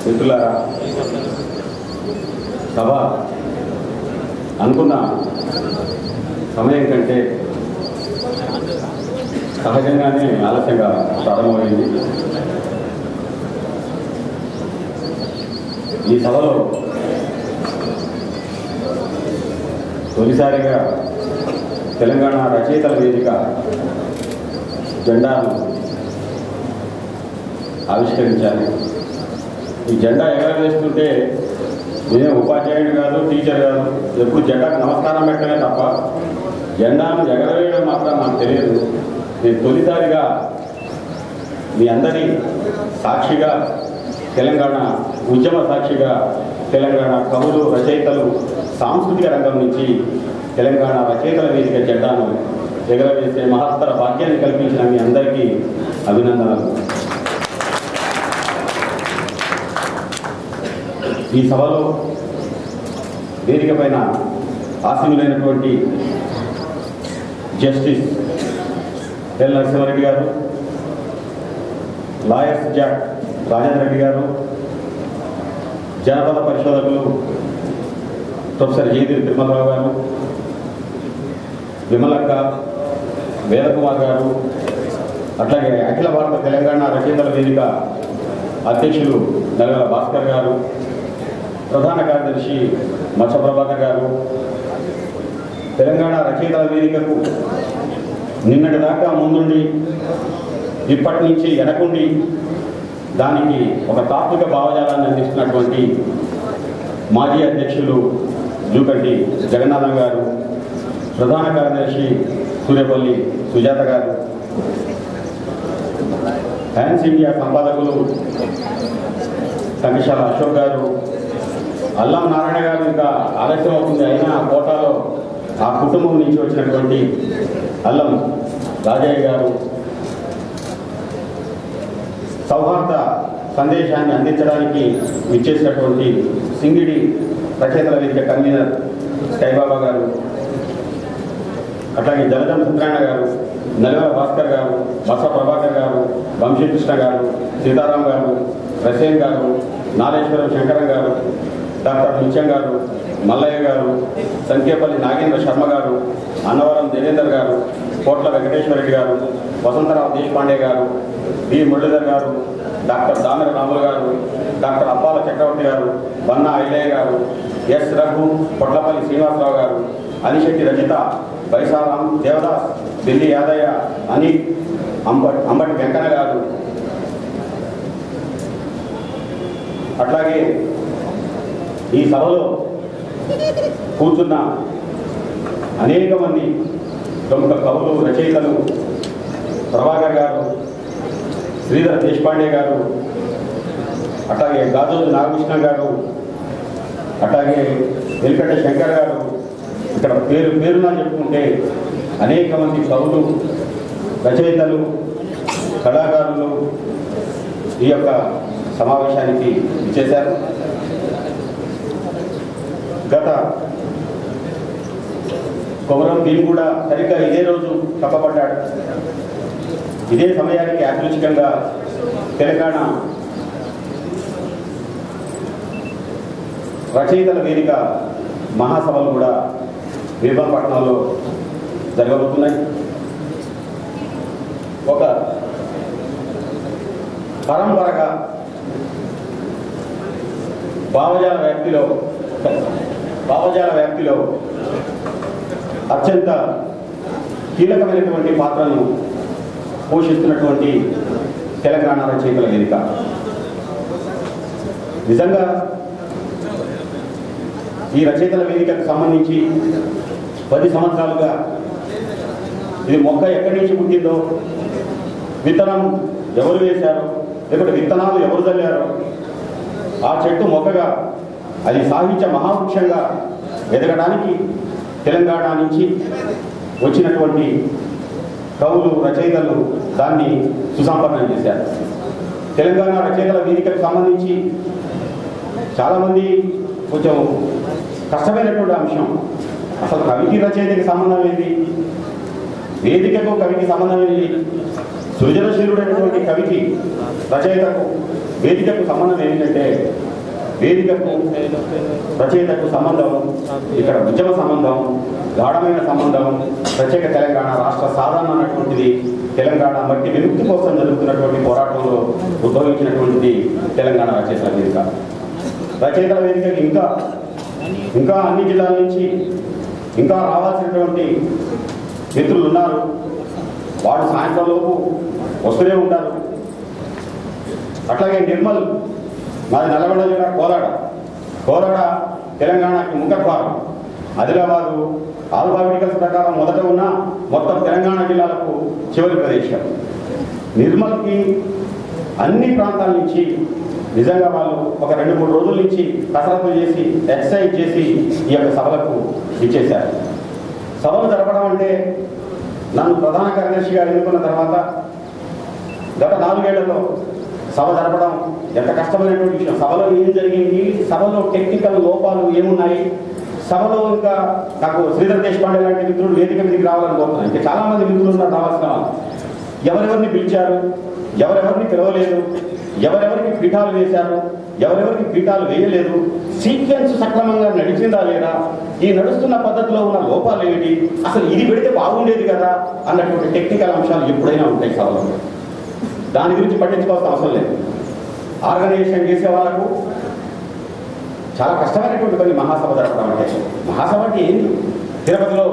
మిత్రులారా, సభ అనుకున్న సమయం కంటే సహజంగానే ఆలస్యంగా ప్రారంభమైంది. ఈ సభలో తొలిసారిగా తెలంగాణ రచయితల వేదిక జెండాను ఆవిష్కరించారు. ఈ జెండా ఎగరవేస్తుంటే నేనే ఉపాధ్యాయుడు కాదు, టీచర్ కాదు, ఎప్పుడు జెండాకు నమస్కారం పెట్టడమే తప్ప జెండాను ఎగరవేయడం మాత్రం నాకు తెలియదు. నేను తొలిసారిగా మీ అందరి సాక్షిగా, తెలంగాణ ఉద్యమ సాక్షిగా, తెలంగాణ కవులు, రచయితలు, సాంస్కృతిక రంగం నుంచి తెలంగాణ రచయితల వేదిక జెండాను ఎగరవేసే మహత్తర భాగ్యాన్ని కల్పించిన మీ అందరికీ అభినందనలు. ఈ సభలో వేదిక పైన ఆసీనులైనటువంటి జస్టిస్ ఎల్ నరసింహారెడ్డి గారు, లాయర్స్ జాక్ రాజేంద్ర రెడ్డి గారు, జానపద పరిశోధకులు ప్రొఫెసర్ జయదేవి తిరుమలరావు గారు, విమలక్క, వేదకుమార్ గారు, అట్లాగే అఖిల భారత తెలంగాణ రచయితల వేదిక అధ్యక్షులు నల్గల భాస్కర్ గారు, ప్రధాన కార్యదర్శి మచ్చ ప్రభాకర్ గారు, తెలంగాణ రచయితల వేదికకు నిన్నటి దాకా ముందుండి ఇప్పటి నుంచి వెనకుండి దానికి ఒక తాత్విక భావజాలాన్ని అందిస్తున్నటువంటి మాజీ అధ్యక్షులు జూకంటి జగన్నాథం గారు, ప్రధాన కార్యదర్శి సూర్యపల్లి సుజాత గారు, హ్యాన్స్ ఇండియా సంపాదకులు సంకిశాల అశోక్ గారు, అల్లం నారాయణ గారు, ఇంకా ఆలస్యం అవుతుంది అయినా కోటాలో ఆ కుటుంబం నుంచి వచ్చినటువంటి అల్లం రాజయ్య గారు, సౌహార్ద సందేశాన్ని అందించడానికి ఇచ్చేసినటువంటి సింగిడి రచయితల వేదిక కన్వీనర్ స్కైబాబా గారు, అట్లాగే జలజం సత్యనారాయణ గారు, నల్గల భాస్కర్ గారు, బస ప్రభాకర్ గారు, వంశీకృష్ణ గారు, సీతారాం గారు, రసేన్ గారు, నారేశ్వరం శంకరం గారు, డాక్టర్ నిత్యం గారు, మల్లయ్య గారు, సంఖ్యపల్లి నాగేంద్ర శర్మ గారు, అన్నవరం దేవేందర్ గారు, కోట్ల వెంకటేశ్వరరెడ్డి గారు, వసంతరావు దేశపాండే గారు, బి మురళీధర్ గారు, డాక్టర్ దామెర రాములు గారు, డాక్టర్ అప్పాల చక్రవర్తి గారు, బన్నా ఐలయ్య గారు, ఎస్ రఘు, పొట్లపల్లి శ్రీనివాసరావు గారు, అనిశెట్టి రజిత, బైసారాం, దేవదాస్, ఢిల్లీ యాదయ్య, అనిల్, అంబటి వెంకన్న గారు, అట్లాగే ఈ సభలో కూర్చున్న అనేక మంది ప్రముఖ కవులు, రచయితలు, ప్రభాకర్ గారు, శ్రీధర్ దేశపాండే గారు, అట్లాగే గాజోజు నాగకృష్ణ గారు, అట్లాగే వెలికట్ట శంకర్ గారు, ఇక్కడ పేరునా చెప్పుకుంటే అనేక మంది కవులు, రచయితలు, కళాకారులు ఈ యొక్క సమావేశానికి ఇచ్చేశారు. గత కొమరం భీమ్ కూడా సరిగ్గా ఇదే రోజు తప్పబడ్డాడు. ఇదే సమయానికి యాదృచ్ఛికంగా తెలంగాణ రచయితల వేదిక మహాసభలు కూడా విభాపట్నంలో జరగబోతున్నాయి. ఒక పరంపరగా భావజాల వ్యాప్తిలో అత్యంత కీలకమైనటువంటి పాత్రను పోషిస్తున్నటువంటి తెలంగాణ రచయితల వేదిక నిజంగా ఈ రచయితల వేదికకు సంబంధించి 10 సంవత్సరాలుగా ఇది మొక్క ఎక్కడి నుంచి పుట్టిందో, విత్తనం ఎవరు వేశారో, లేకపోతే విత్తనాలు ఎవరు చల్లారో, ఆ చెట్టు మొక్కగా అది సాహిత్య మహావృక్షంగా ఎదగడానికి తెలంగాణ నుంచి వచ్చినటువంటి కవులు, రచయితలు దాన్ని సుసంపన్నం చేశారు. తెలంగాణ రచయితల వేదికకు సంబంధించి చాలామంది కొంచెం కష్టమైనటువంటి అంశం, అసలు కవికి రచయితకి సంబంధం ఏంటి, వేదికకు కవికి సంబంధం ఏంటి, సృజనశీలుడైనటువంటి కవికి రచయితకు వేదికకు సంబంధం ఏంటంటే వేదికకు రచయితకు సంబంధం ఇక్కడ ఉద్యమ సంబంధం, గాఢమైన సంబంధం, ప్రత్యేక తెలంగాణ రాష్ట్ర సాధన అన్నటువంటిది తెలంగాణ మట్టి విముక్తి కోసం జరుగుతున్నటువంటి పోరాటంలో ఉద్భవించినటువంటిది తెలంగాణ రచయితల వేదిక. రచయితల వేదికకి ఇంకా అన్ని జిల్లాల నుంచి ఇంకా రావాల్సినటువంటి మిత్రులు ఉన్నారు. వాడు సాయంత్రంలోపు వస్తూనే ఉంటారు. అట్లాగే నిర్మల్, మాది నల్గొండ జిల్లా కోరాడ తెలంగాణకి ముఖద్వారం. ఆదిలాబాదు ఆల్ఫాబెటికల్స్ ప్రకారం మొదట ఉన్న మొత్తం తెలంగాణ జిల్లాలకు చివరి ప్రదేశం. నిర్మల్కి అన్ని ప్రాంతాల నుంచి నిజంగా వాళ్ళు ఒక 2-3 రోజుల నుంచి కసరత్తు చేసి ఎక్సర్సైజ్ చేసి ఈ యొక్క సభలకు ఇచ్చేశారు. సభలు జరపడం అంటే నన్ను ప్రధాన కార్యదర్శిగా ఎన్నుకున్న తర్వాత గత 4 ఏళ్లలో సభ జరపడం ఎంత కష్టమైనటువంటి విషయం. సభలో ఏం జరిగింది, సభలో టెక్నికల్ లోపాలు ఏమున్నాయి, సభలో ఇంకా నాకు శ్రీధర్ దేశపాండే లాంటి మిత్రులు వేదిక మీదకి రావాలని కోరుతున్నాను. ఇంకా చాలా మంది మిత్రులు ఉన్నారు రావాల్సిన వాళ్ళు. ఎవరెవరిని పిలిచారు, ఎవరెవరిని పిలవలేదు, ఎవరెవరికి పీఠాలు వేశారు, ఎవరెవరికి పీఠాలు వేయలేదు, సీక్వెన్స్ సక్రమంగా నడిచిందా లేదా, ఈ నడుస్తున్న పద్ధతిలో ఉన్న లోపాలు ఏమిటి, అసలు ఇది పెడితే బాగుండేది కదా అన్నటువంటి టెక్నికల్ అంశాలు ఎప్పుడైనా ఉంటాయి సభలో. దాని గురించి పట్టించుకోవాల్సిన అవసరం లేదు. ఆర్గనైజేషన్ చేసే వాళ్ళకు చాలా కష్టమైనటువంటి పని మహాసభ జరపడం అంటే. మహాసభ అంటే ఏంటి? తిరుపతిలో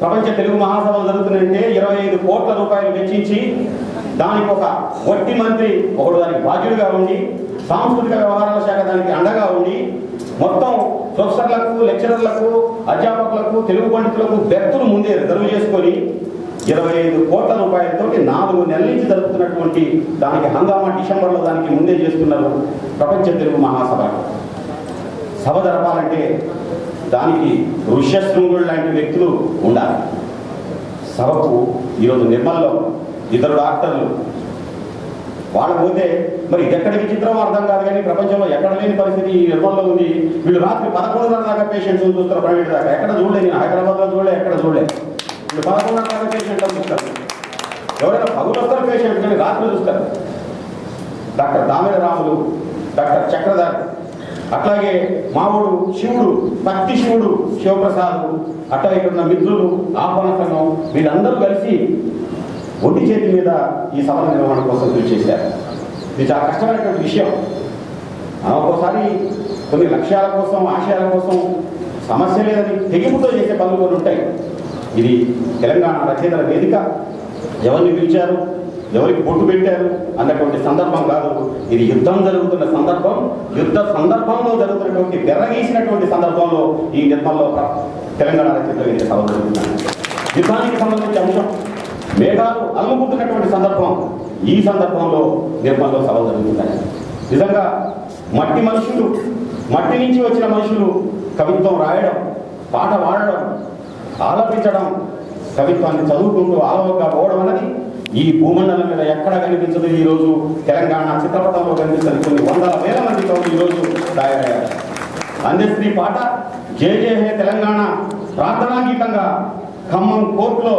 ప్రపంచ తెలుగు మహాసభలు జరుగుతున్నాయంటే 25 కోట్ల రూపాయలు వెచ్చించి దానికి ఒక వట్టి మంత్రి ఒకడు దానికి బాధ్యుడిగా ఉండి, సాంస్కృతిక వ్యవహారాల శాఖ దానికి అండగా ఉండి, మొత్తం ప్రొఫెసర్లకు, లెక్చరర్లకు, అధ్యాపకులకు, తెలుగు పండితులకు బెర్తులు ముందే రిజర్వ్ చేసుకొని 25 కోట్ల రూపాయలతో 4 నెలల నుంచి జరుగుతున్నటువంటి దానికి హంగామా డిసెంబర్లో దానికి ముందే చేస్తున్నారు ప్రపంచ తెలుగు మహాసభ. సభ జరపాలంటే దానికి ఋష్యశృంగుడు లాంటి వ్యక్తులు ఉండాలి. సభకు ఈరోజు నిర్మల్లో 2 డాక్టర్లు వాళ్ళు పోతే మరి ఇది ఎక్కడి విచిత్రం అర్థం కాదు, కానీ ప్రపంచంలో ఎక్కడ లేని పరిస్థితి ఈ నిర్మల్లో ఉంది. వీళ్ళు రాత్రి 11:30 దాకా పేషెంట్స్ చూస్తారు, ప్రైవేట్ దాకా. ఎక్కడ చూడలేదు, నేను హైదరాబాద్లో చూడలే, ఎక్కడ చూడలేదు. వీళ్ళు 11:30 దాకా పేషెంట్ చూస్తారు. ఎవరైనా పగులు వస్తారు పేషెంట్, కానీ రాత్రి చూస్తారు. డాక్టర్ దామెర రాములు, డాక్టర్ చక్రధర్, అట్లాగే మావుడు శివుడు, భక్తి శివుడు శివప్రసాద్, అట్లా ఇక్కడ ఉన్న మిత్రులు, ఆహ్వాన సంఘం, వీళ్ళందరూ కలిసి ఒంటి చేతి మీద ఈ సభ నిర్వహణ కోసం కృషి చేశారు. ఇది చాలా కష్టమైనటువంటి విషయం. ఒక్కోసారి కొన్ని లక్ష్యాల కోసం, ఆశయాల కోసం సమస్య లేదని తెగింపుతో చేసే పనులు కొన్ని ఉంటాయి. ఇది తెలంగాణ రచయితల వేదిక. ఎవరిని పిలిచారు, ఎవరికి బొట్టు పెట్టారు అన్నటువంటి సందర్భం కాదు. ఇది యుద్ధం జరుగుతున్న సందర్భం. యుద్ధ సందర్భంలో జరుగుతున్నటువంటి బెర్రగీసినటువంటి సందర్భంలో ఈ నిర్మల్లో తెలంగాణ రచయితల వేదిక సభ జరుగుతున్నాయి. యుద్ధానికి సంబంధించిన అంశం మేఘాలు అలుముకుంటున్నటువంటి సందర్భం. ఈ సందర్భంలో నిర్మల్లో సభ జరుగుతున్నాయి. నిజంగా మట్టి మనుషులు, మట్టి నుంచి వచ్చిన మనుషులు కవిత్వం రాయడం, పాట పాడడం, ఆలపించడం, కవిత్వాన్ని చదువుకుంటూ ఆలవగా పోవడం అన్నది ఈ భూమండలం మీద ఎక్కడ కనిపించదు. ఈరోజు తెలంగాణ చిత్రపటంలో కనిపిస్తుంది. కొన్ని 100,000 మంది కవులు ఈరోజు తయారయ్యారు. అందశ్రీ పాట జయ జయ హే తెలంగాణ ప్రార్థనా గీతంగా ఖమ్మం కోర్టులో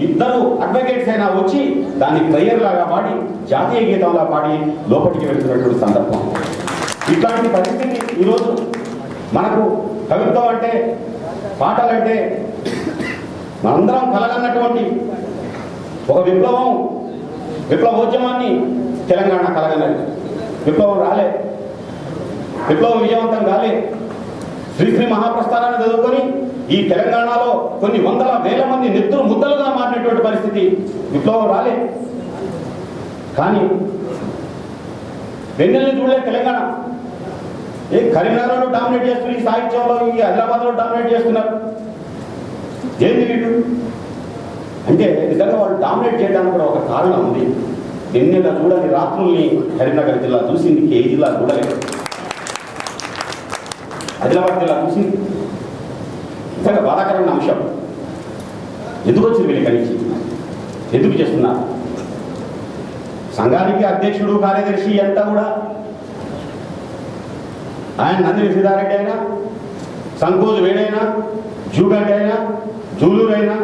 2 అడ్వకేట్స్ అయినా వచ్చి దాన్ని ప్రేయర్ లాగా పాడి, జాతీయ గీతంలా పాడి లోపలికి వెళ్తున్నటువంటి సందర్భం. ఇట్లాంటి పరిస్థితి ఈరోజు మనకు కవిత్వం అంటే, పాటలంటే మనందరం కలగన్నటువంటి ఒక విప్లవోద్యమాన్ని తెలంగాణ కలగన్నది. విప్లవం రాలే, విప్లవం విజయవంతం కాలే. శ్రీశ్రీ మహాప్రస్థానాన్ని చదువుకొని ఈ తెలంగాణలో కొన్ని 100,000 మంది నెత్తురు ముద్దలుగా మారినటువంటి పరిస్థితి. విప్లవం రాలే, కానీ వెన్నెల్ని చూడలేదు తెలంగాణ. కరీంనగర్లో డామినేట్ చేస్తున్నారు, ఈ సాహిత్యంలో ఈ హైదరాబాద్లో డామినేట్ చేస్తున్నారు. ఏంది వీళ్ళు అంటే నిజంగా వాళ్ళు డామినేట్ చేయడానికి కూడా ఒక కారణం ఉంది. నిన్న చూడని రాత్రుల్ని కరీంనగర్ జిల్లా చూసింది, ఏ జిల్లా చూడలేదు. ఆదిలాబాద్ జిల్లా చూసింది. నిజంగా బాధాకరమైన అంశం. ఎందుకు వచ్చింది వీళ్ళ కలిసి, ఎందుకు చేస్తున్నారు? సంఘానికి అధ్యక్షుడు, కార్యదర్శి అంతా కూడా ఆయన నందిని సీతారెడ్డి అయినా, సంకోజు వేడైనా, జూగంటి అయినా, జూలూరు అయినా,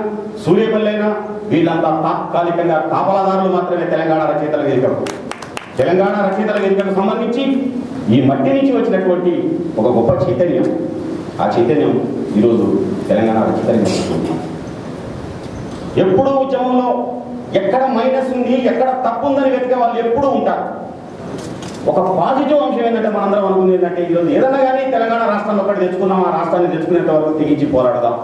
సూర్యపల్లి అయినా, వీళ్ళంతా తాత్కాలికంగా కాపలాదారులు మాత్రమే తెలంగాణ రచయితల వేదికకు. తెలంగాణ రచయితల వేదికకు సంబంధించి ఈ మట్టి నుంచి వచ్చినటువంటి ఒక గొప్ప చైతన్యం, ఆ చైతన్యం ఈరోజు తెలంగాణ రచయితలకు. ఎప్పుడూ ఉద్యమంలో ఎక్కడ మైనస్ ఉంది, ఎక్కడ తప్పు ఉందని వెతికే వాళ్ళు ఎప్పుడూ ఉంటారు. ఒక పాజిటివ్ అంశం ఏంటంటే మనందరం అనుకుంది ఏంటంటే ఈరోజు ఏదన్నా కానీ తెలంగాణ రాష్ట్రాన్ని ఒకటి తెచ్చుకున్నాం, ఆ రాష్ట్రాన్ని తెచ్చుకునేంత వరకు తెగించి పోరాడదాం.